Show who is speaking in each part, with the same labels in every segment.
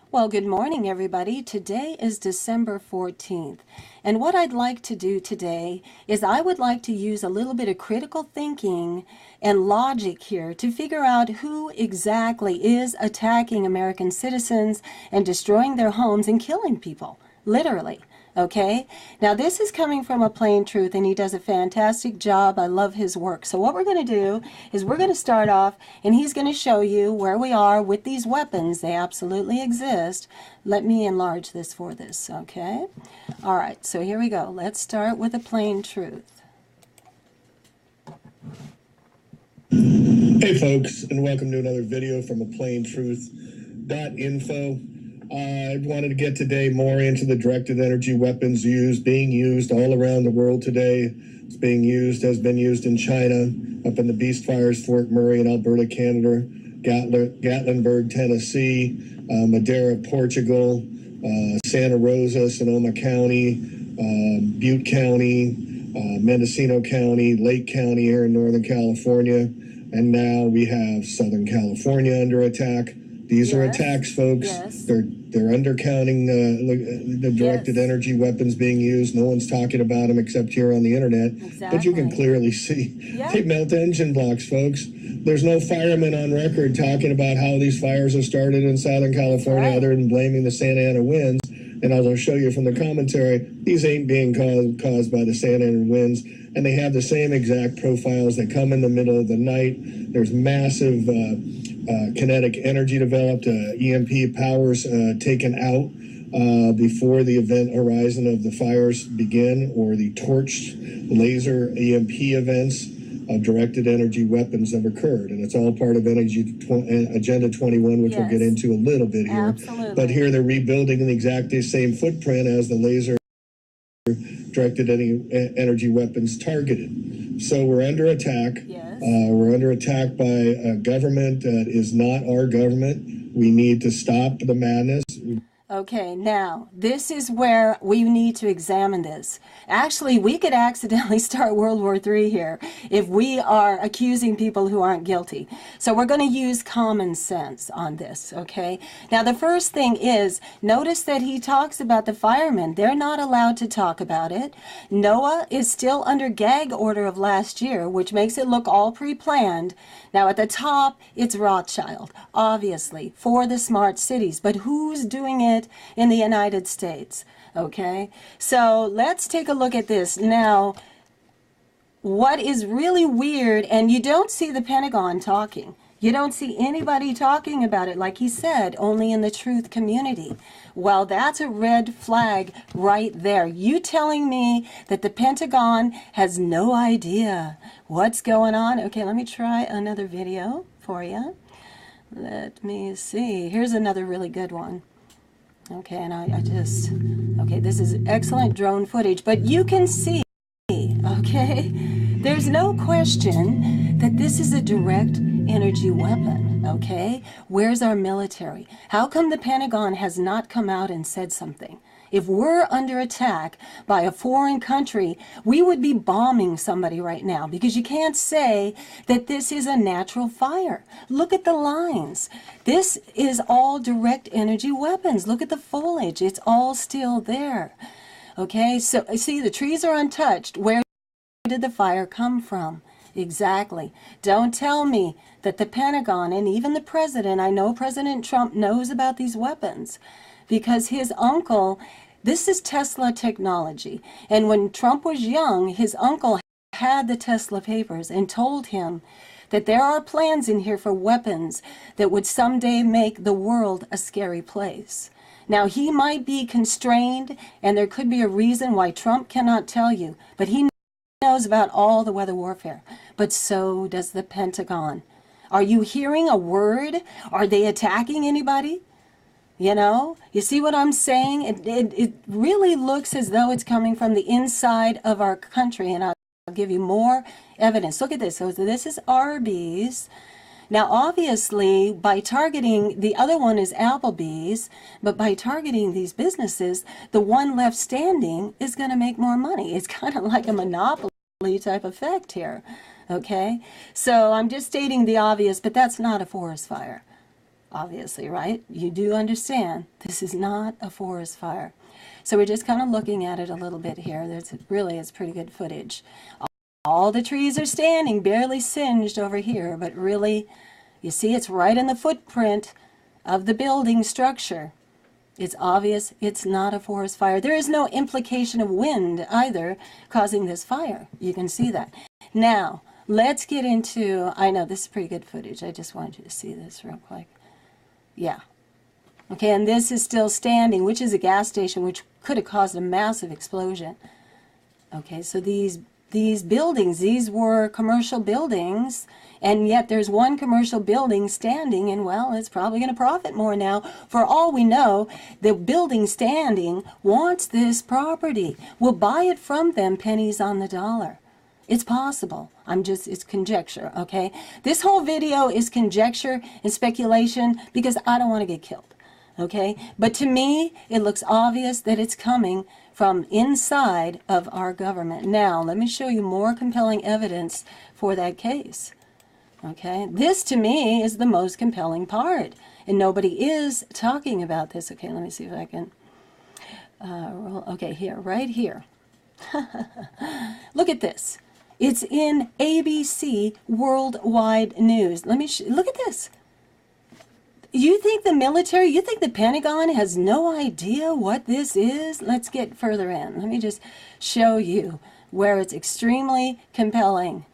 Speaker 1: Well, good morning, everybody. Today is December 14th. And what I'd like to do today is I would like to use a little bit of critical thinking and logic here to figure out who exactly is attacking American citizens and destroying their homes and killing people, literally. Okay, now this is coming from a Plain Truth, and he does a fantastic job. I love his work. So what we're going to do is we're going to start off, and he's going to show you where we are with these weapons. They absolutely exist. Let me enlarge this for this, okay? All right, so here we go. Let's start with a Plain Truth.
Speaker 2: Hey folks, and welcome to another video from aplaintruth.info. I wanted to get today more into the directed energy weapons being used all around the world today. It's being used, has been used in China, up in the Beast Fires, Fort Murray in Alberta, Canada, Gatlinburg, Tennessee, Madeira, Portugal, Santa Rosa, Sonoma County, Butte County, Mendocino County, Lake County here in Northern California, and now we have Southern California under attack. These are attacks, folks.
Speaker 1: Yes.
Speaker 2: They're undercounting the directed energy weapons being used. No one's talking about them except here on the internet.
Speaker 1: Exactly.
Speaker 2: But you can clearly see they melt engine blocks, folks. There's no firemen on record talking about how these fires are started in Southern California other than blaming the Santa Ana winds. And as I'll show you from the commentary, these ain't being caused by the Santa Ana winds. And they have the same exact profiles. They come in the middle of the night. There's massive kinetic energy developed, EMP powers taken out before the event horizon of the fires begin, or the torched laser EMP events of directed energy weapons have occurred. And it's all part of Agenda 21, which we'll get into a little bit here.
Speaker 1: Absolutely.
Speaker 2: But here they're rebuilding the exact same footprint as the laser directed energy weapons targeted. So we're under attack.
Speaker 1: Yes.
Speaker 2: We're under attack by a government that is not our government. We need to stop the madness.
Speaker 1: Okay, now, this is where we need to examine this. Actually, we could accidentally start World War III here if we are accusing people who aren't guilty. So we're going to use common sense on this, okay? Now, the first thing is, notice that he talks about the firemen. They're not allowed to talk about it. NOAA is still under gag order of last year, which makes it look all pre-planned. Now, at the top, it's Rothschild, obviously, for the smart cities. But who's doing it in the United States? Okay, so let's take a look at this. Now, what is really weird, and you don't see the Pentagon talking. You don't see anybody talking about it, like he said, only in the truth community. Well, that's a red flag right there. You telling me that the Pentagon has no idea what's going on? Okay, let me try another video for you. Let me see. Here's another really good one. Okay, and okay, this is excellent drone footage, but you can see, okay, there's no question that this is a direct energy weapon, okay? Where's our military? How come the Pentagon has not come out and said something? If we're under attack by a foreign country, we would be bombing somebody right now, because you can't say that this is a natural fire. Look at the lines. This is all direct energy weapons. Look at the foliage. It's all still there. Okay, so see, the trees are untouched. Where did the fire come from? Exactly. Don't tell me that the Pentagon and even the president, I know President Trump knows about these weapons, because his uncle, this is Tesla technology. And when Trump was young, his uncle had the Tesla papers and told him that there are plans in here for weapons that would someday make the world a scary place. Now, he might be constrained, and there could be a reason why Trump cannot tell you, but he knows about all the weather warfare. But so does the Pentagon. Are you hearing a word? Are they attacking anybody? You know, you see what I'm saying? It really looks as though it's coming from the inside of our country, and I'll give you more evidence. Look at this. So this is Arby's. Now, obviously, by targeting, the other one is Applebee's, but by targeting these businesses, the one left standing is going to make more money. It's kind of like a monopoly type effect here, okay? So I'm just stating the obvious, but that's not a forest fire. obviously, right? You do understand this is not a forest fire. So we're just kind of looking at it a little bit here. It's pretty good footage. All the trees are standing, barely singed over here, but really, you see it's right in the footprint of the building structure. It's obvious it's not a forest fire. There is no implication of wind either causing this fire. You can see that. Now, let's get into, I know this is pretty good footage. I just wanted you to see this real quick. Yeah. Okay, and this is still standing, which is a gas station, which could have caused a massive explosion. Okay, so these buildings, these were commercial buildings, and yet there's one commercial building standing, and well, it's probably going to profit more now. For all we know, the building standing wants this property. We'll buy it from them pennies on the dollar. It's possible. It's conjecture, okay? This whole video is conjecture and speculation because I don't want to get killed, okay? But to me, it looks obvious that it's coming from inside of our government. Now, let me show you more compelling evidence for that case, okay? This, to me, is the most compelling part, and nobody is talking about this. Okay, let me see if I can okay, here, right here. Look at this. It's in ABC Worldwide News. Let me look at this. You think the military, you think the Pentagon has no idea what this is? Let's get further in. Let me just show you where it's extremely compelling,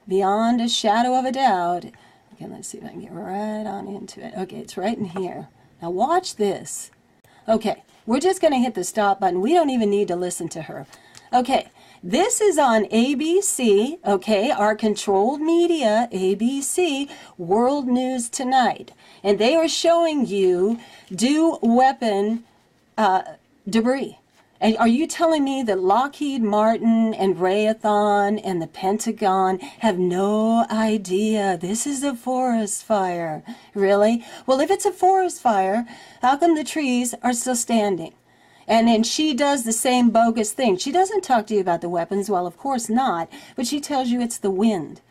Speaker 1: beyond a shadow of a doubt. Okay, let's see if I can get right on into it. Okay, it's right in here. Now watch this. Okay, we're just going to hit the stop button. We don't even need to listen to her. Okay. This is on ABC, okay, our controlled media, ABC, World News Tonight. And they are showing you weapon debris. And are you telling me that Lockheed Martin and Raytheon and the Pentagon have no idea this is a forest fire? Really? Well, if it's a forest fire, how come the trees are still standing? And then she does the same bogus thing. She doesn't talk to you about the weapons. Well, of course not. But she tells you it's the wind.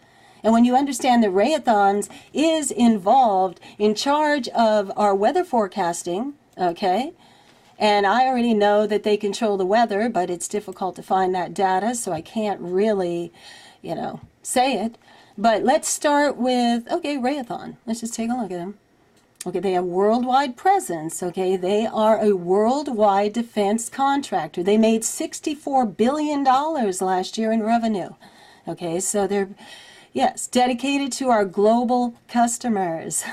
Speaker 1: And when you understand that Raytheon is involved in charge of our weather forecasting, okay, and I already know that they control the weather, but it's difficult to find that data, so I can't really, say it. But let's start with, okay, Raytheon. Let's just take a look at them. Okay, they have worldwide presence, okay? They are a worldwide defense contractor. They made $64 billion last year in revenue. Okay, so they're, yes, dedicated to our global customers.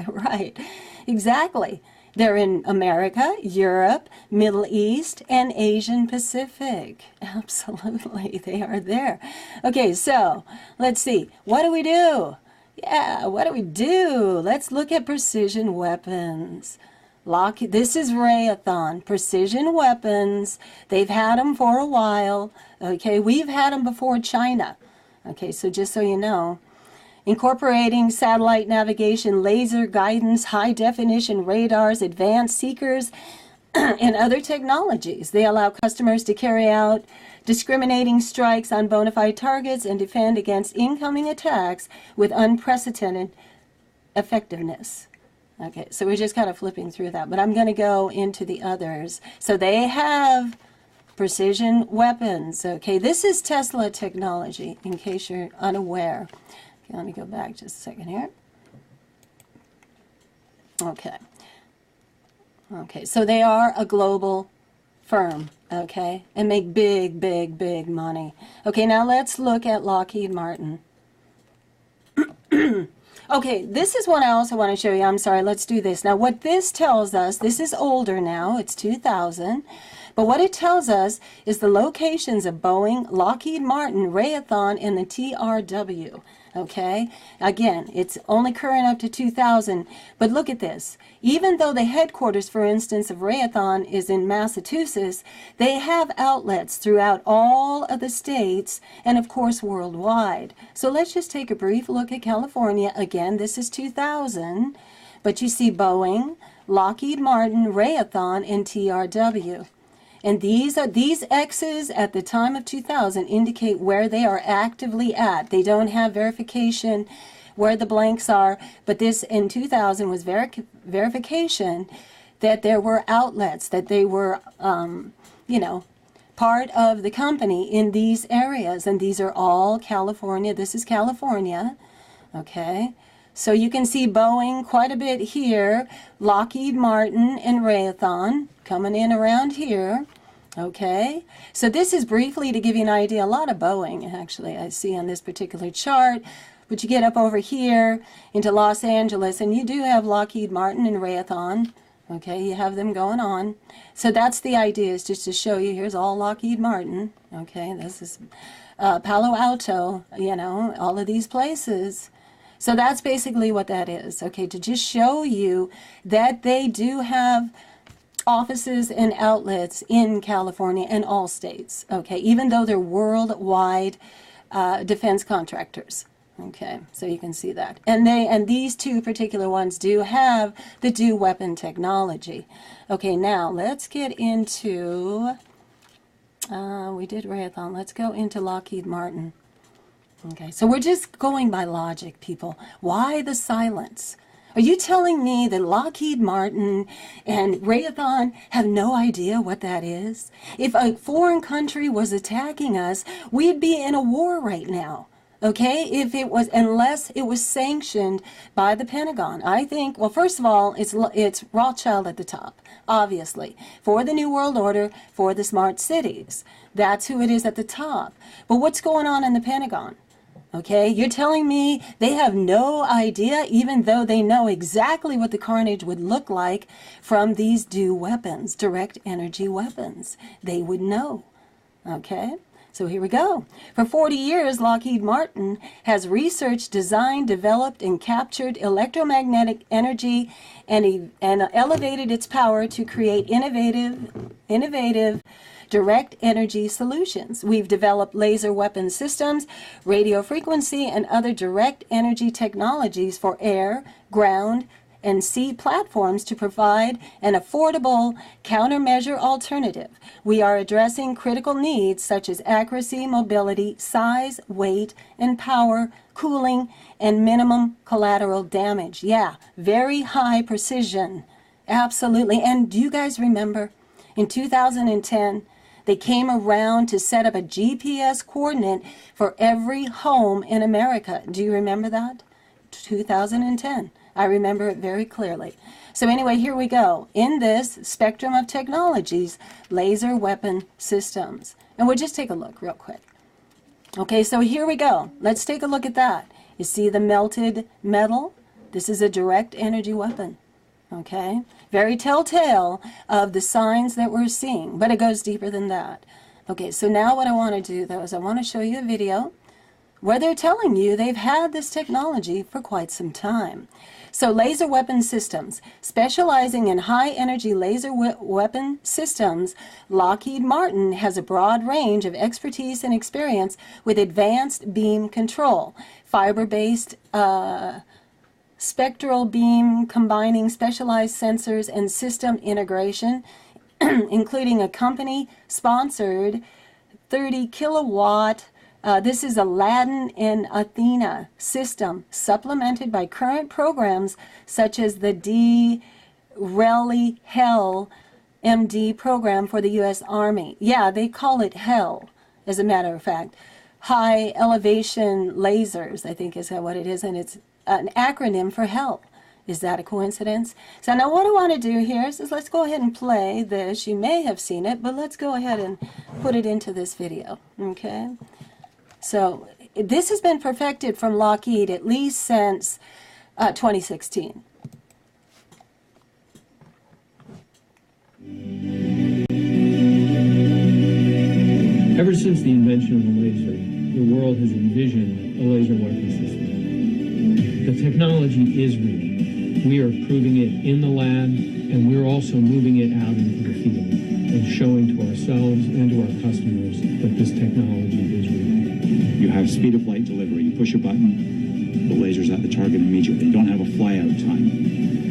Speaker 1: Right, exactly. They're in America, Europe, Middle East, and Asian Pacific. Absolutely, they are there. Okay, so let's see. What do we do? Yeah, what do we do? Let's look at precision weapons. This is Raytheon, precision weapons. They've had them for a while. Okay, we've had them before China. Okay, so just so you know, incorporating satellite navigation, laser guidance, high-definition radars, advanced seekers, and other technologies. They allow customers to carry out discriminating strikes on bona fide targets and defend against incoming attacks with unprecedented effectiveness. Okay, so we're just kind of flipping through that, but I'm going to go into the others. So they have precision weapons. Okay, this is Tesla technology, in case you're unaware. Okay, let me go back just a second here. Okay. Okay, so they are a global firm, okay, and make big, big, big money. Okay, now let's look at Lockheed Martin. Okay, this is what I also want to show you. I'm sorry, let's do this. Now, what this tells us, this is older now, it's 2000, but what it tells us is the locations of Boeing, Lockheed Martin, Raytheon, and the TRW. Okay, again, it's only current up to 2000, but look at this. Even though the headquarters, for instance, of Raytheon is in Massachusetts, they have outlets throughout all of the states and, of course, worldwide. So let's just take a brief look at California. Again, this is 2000, but you see Boeing, Lockheed Martin, Raytheon, and TRW. And these X's at the time of 2000 indicate where they are actively at. They don't have verification where the blanks are, but this in 2000 was verification that there were outlets, that they were, you know, part of the company in these areas, and these are all California. This is California, okay? So you can see Boeing quite a bit here, Lockheed Martin and Raytheon coming in around here, okay? So this is briefly to give you an idea, a lot of Boeing actually I see on this particular chart, but you get up over here into Los Angeles and you do have Lockheed Martin and Raytheon, okay? You have them going on. So that's the idea, is just to show you, here's all Lockheed Martin, okay? This is Palo Alto, you know, all of these places. So that's basically what that is, okay, to just show you that they do have offices and outlets in California and all states, okay, even though they're worldwide defense contractors, okay, so you can see that. And these two particular ones do have the DEW weapon technology. Okay, now let's get into, we did Raytheon, let's go into Lockheed Martin. Okay, so we're just going by logic, people. Why the silence? Are you telling me that Lockheed Martin and Raytheon have no idea what that is? If a foreign country was attacking us, we'd be in a war right now. Okay, if it was, unless it was sanctioned by the Pentagon. I think, well, first of all, it's Rothschild at the top, obviously, for the New World Order, for the smart cities. That's who it is at the top. But what's going on in the Pentagon? Okay, you're telling me they have no idea, even though they know exactly what the carnage would look like from these DEW weapons, direct energy weapons. They would know. Okay, so here we go. For 40 years, Lockheed Martin has researched, designed, developed, and captured electromagnetic energy and elevated its power to create innovative direct energy solutions. We've developed laser weapon systems, radio frequency, and other direct energy technologies for air, ground, and sea platforms to provide an affordable countermeasure alternative. We are addressing critical needs such as accuracy, mobility, size, weight, and power, cooling, and minimum collateral damage. Yeah, very high precision. Absolutely. And do you guys remember in 2010, they came around to set up a GPS coordinate for every home in America. Do you remember that? 2010. I remember it very clearly. So anyway, here we go. In this spectrum of technologies, laser weapon systems. And we'll just take a look real quick. Okay, so here we go. Let's take a look at that. You see the melted metal? This is a direct energy weapon. Okay, very telltale of the signs that we're seeing, but it goes deeper than that. Okay, so now what I want to do, though, is I want to show you a video where they're telling you they've had this technology for quite some time. So laser weapon systems, specializing in high-energy laser weapon systems, Lockheed Martin has a broad range of expertise and experience with advanced beam control, fiber-based spectral beam combining specialized sensors and system integration, including a company-sponsored 30 kilowatt, this is Aladdin and Athena system, supplemented by current programs such as the DRELI-HEL MD program for the U.S. Army. Yeah, they call it HEL, as a matter of fact. High elevation lasers, I think is what it is, and it's an acronym for HEL. Is that a coincidence? So now what I want to do here is let's go ahead and play this. You may have seen it, but let's go ahead and put it into this video, okay? So this has been perfected from Lockheed at least since 2016.
Speaker 3: Ever since the invention of the laser, the world has envisioned a laser weapon system. The technology is real. We are proving it in the lab, and we're also moving it out into the field and showing to ourselves and to our customers that this technology is real.
Speaker 4: You have speed of light delivery. You push a button, the laser's at the target immediately. You don't have a fly-out time.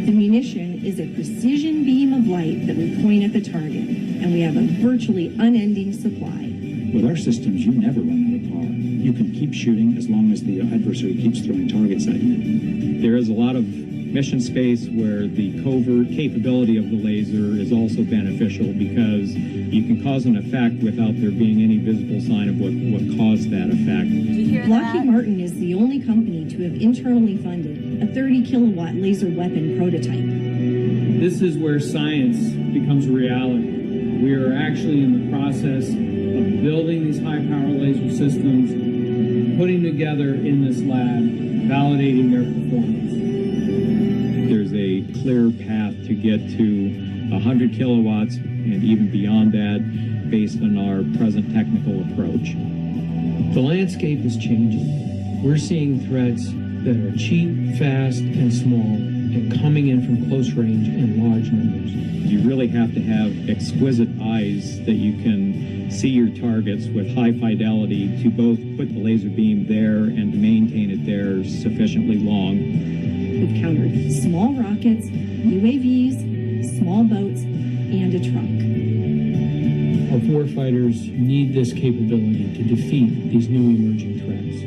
Speaker 5: The munition is a precision beam of light that we point at the target, and we have a virtually unending supply.
Speaker 4: With our systems, you never run out of power. you can keep shooting as long as the adversary keeps throwing targets at you.
Speaker 3: There is a lot of mission space where the covert capability of the laser is also beneficial because you can cause an effect without there being any visible sign of what caused that effect.
Speaker 1: Did you hear
Speaker 5: Lockheed
Speaker 1: that?
Speaker 5: Martin is the only company to have internally funded a 30-kilowatt laser weapon prototype.
Speaker 3: This is where science becomes a reality. We are actually in the process of building these high-power laser systems, putting together in this lab, validating their performance. There's a clear path to get to 100 kilowatts and even beyond that based on our present technical approach. The landscape is changing. We're seeing threats that are cheap, fast, and small, and coming in from close range in large numbers. You really have to have exquisite eyes that you can see your targets with high fidelity to both put the laser beam there and to maintain it there sufficiently long.
Speaker 5: We've countered small rockets, UAVs, small boats, and a truck.
Speaker 3: Our warfighters need this capability to defeat these new emerging threats.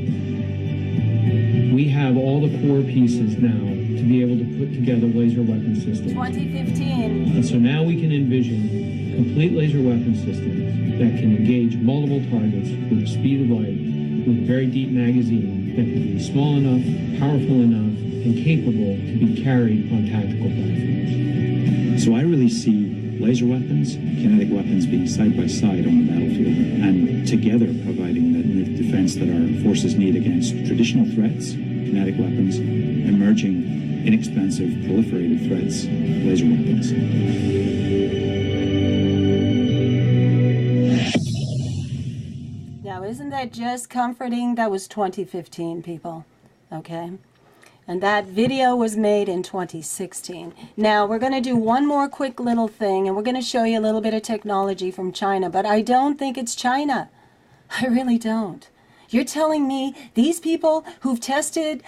Speaker 3: We have all the core pieces now to be able to put together laser weapon systems.
Speaker 1: 2015.
Speaker 3: And so now we can envision complete laser weapon systems that can engage multiple targets with the speed of light, with a very deep magazine that can be small enough, powerful enough, and capable to be carried on tactical platforms.
Speaker 4: So I really see laser weapons, kinetic weapons being side by side on the battlefield, and together providing the defense that our forces need against traditional threats, kinetic weapons, emerging, inexpensive, proliferated threats, laser weapons.
Speaker 1: Now, isn't that just comforting? That was 2015, people. Okay? And that video was made in 2016. Now, we're going to do one more quick little thing, and we're going to show you a little bit of technology from China, but I don't think it's China. I really don't. You're telling me these people who've tested,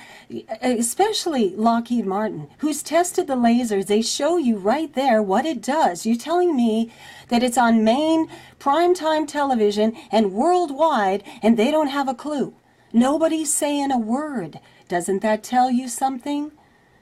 Speaker 1: especially Lockheed Martin, who's tested the lasers, they show you right there what it does. You're telling me that it's on main primetime television and worldwide, and they don't have a clue. Nobody's saying a word. Doesn't that tell you something?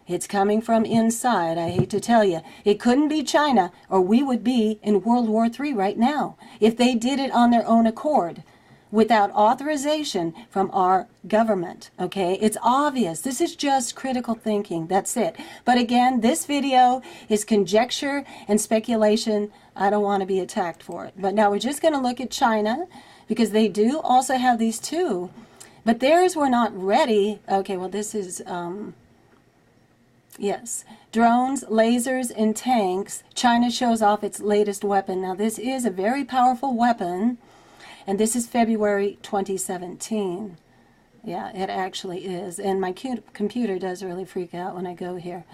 Speaker 1: It's coming from inside, I hate to tell you. It couldn't be China, or we would be in World War III right now, if they did it on their own accord, without authorization from our government, okay? It's obvious. This is just critical thinking. That's it. But again, this video is conjecture and speculation. I don't want to be attacked for it. But now we're just going to look at China, because they do also have these too. But theirs were not ready. Okay, well, this is, yes. Drones, lasers, and tanks. China shows off its latest weapon. Now, this is a very powerful weapon. And this is February 2017. Yeah, it actually is. And my computer does really freak out when I go here.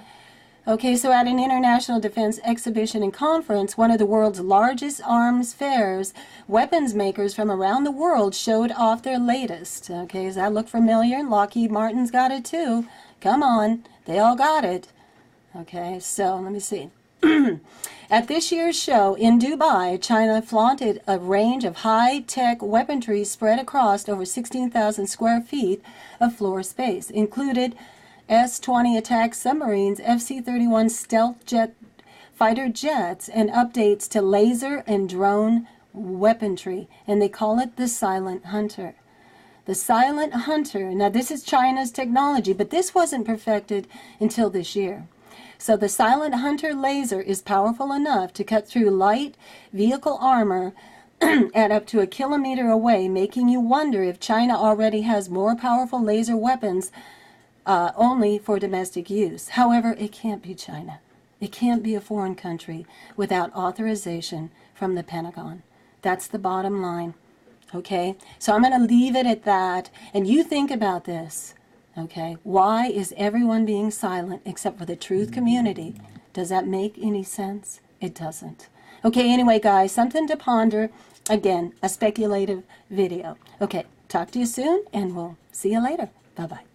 Speaker 1: Okay, so at an international defense exhibition and conference, one of the world's largest arms fairs, weapons makers from around the world showed off their latest. Okay, does that look familiar? Lockheed Martin's got it too. Come on, they all got it. Okay, so let me see. At this year's show in Dubai, China flaunted a range of high-tech weaponry spread across over 16,000 square feet of floor space. Included S-20 attack submarines, FC-31 stealth jet fighter jets, and updates to laser and drone weaponry. And they call it the Silent Hunter. The Silent Hunter. Now, this is China's technology, but this wasn't perfected until this year. So the Silent Hunter laser is powerful enough to cut through light vehicle armor at up to 1 kilometer away, making you wonder if China already has more powerful laser weapons only for domestic use. However, it can't be China. It can't be a foreign country without authorization from the Pentagon. That's the bottom line. Okay? So I'm going to leave it at that, and you think about this. Okay, why is everyone being silent except for the truth community? Does that make any sense? It doesn't. Okay, anyway, guys, something to ponder. Again, a speculative video. Okay, talk to you soon, and we'll see you later. Bye-bye.